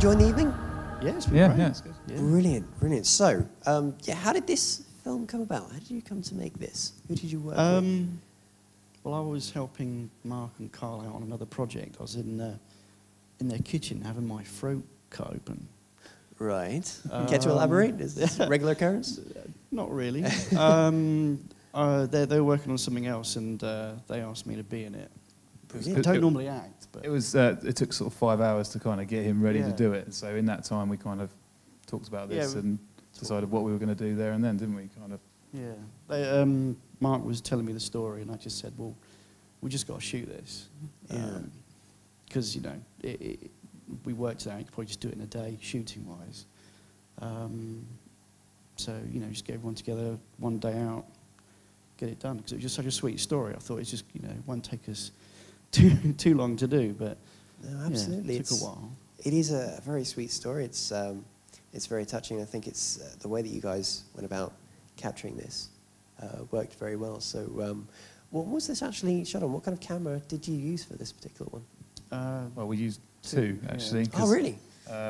enjoying the evening? Yeah, it's been great. Yeah, it's good. Yeah. Brilliant, brilliant. So, yeah, how did this film come about? How did you come to make this? Who did you work with? Well, I was helping Mark and Carl out on another project. I was in their kitchen having my throat cut open. Right. Care to elaborate? Is this a regular occurrence? Not really. They were working on something else, and they asked me to be in it. I don't normally act, but It took sort of 5 hours to kind of get him ready to do it. So in that time, we kind of talked about this and decided what we were going to do there and then, didn't we? Kind of. Yeah. Mark was telling me the story, and I just said, "Well, we just got to shoot this." Because we worked it out. You could probably just do it in a day, shooting-wise. So just get everyone together one day out, get it done. Because it was just such a sweet story. I thought it's just it won't take us too long to do, but no, absolutely, it took a while. It is a very sweet story. It's very touching. I think it's the way that you guys went about capturing this worked very well. So, what was this actually shot on? What kind of camera did you use for this particular one? Well, we used two actually. Oh, really?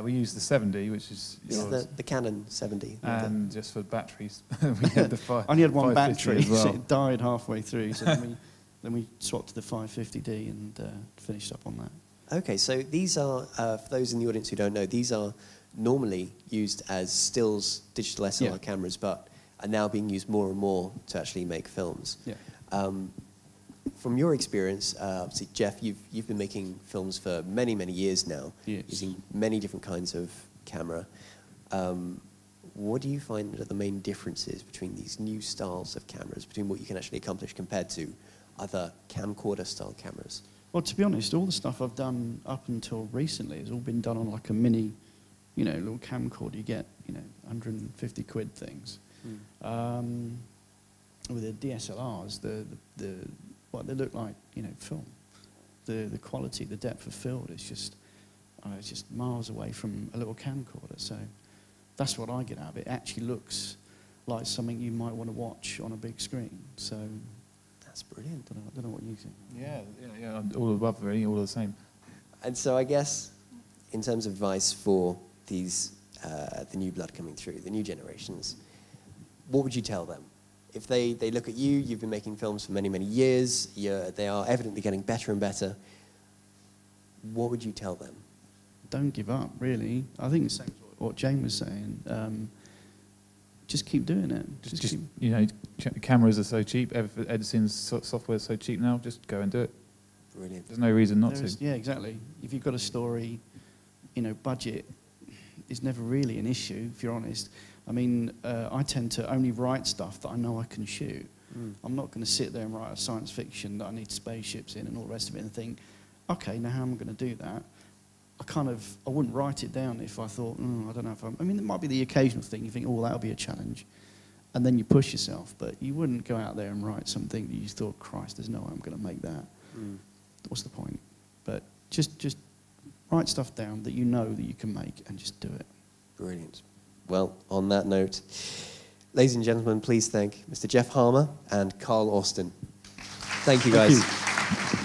We used the 70, which is the Canon 70. And just for batteries, we had the I only had one battery, as well. so it died halfway through. So then we swapped to the 550D and finished up on that. Okay, so these are, for those in the audience who don't know, these are normally used as stills digital SLR cameras, but are now being used more and more to actually make films. Yeah. From your experience, obviously, Geoff, you've been making films for many, many years now, using many different kinds of camera. What do you find are the main differences between these new styles of cameras, between what you can actually accomplish compared to other camcorder-style cameras? Well, to be honest, all the stuff I've done up until recently has all been done on like a mini, little camcorder. You get, 150 quid things. With the DSLRs, what they look like, film. The quality, the depth of field is just, it's just miles away from a little camcorder. So that's what I get out of it. It actually looks like something you might want to watch on a big screen. So that's brilliant. I don't know what you think. Yeah, all above really, all the same. And so I guess, in terms of advice for these, the new blood coming through, the new generations, what would you tell them? If they look at you, you've been making films for many, many years, they are evidently getting better and better, what would you tell them? Don't give up, really. I think the same as what Jane was saying. Just keep doing it. Just keep... cameras are so cheap, editing software is so cheap now, just go and do it. Brilliant. There's no reason not to. Yeah, exactly. If you've got a story, budget is never really an issue, if you're honest. I mean, I tend to only write stuff that I know I can shoot. I'm not going to sit there and write a science fiction that I need spaceships in and all the rest of it and think, okay, now how am I going to do that? I wouldn't write it down if I thought, I don't know if I mean, it might be the occasional thing. You think, oh, that'll be a challenge. And then you push yourself. But you wouldn't go out there and write something that you thought, Christ, there's no way I'm going to make that. What's the point? But just write stuff down that you know that you can make and just do it. Brilliant. Well, on that note, ladies and gentlemen, please thank Mr. Geoff Harmer and Carl Austin. Thank you, guys. Thank you.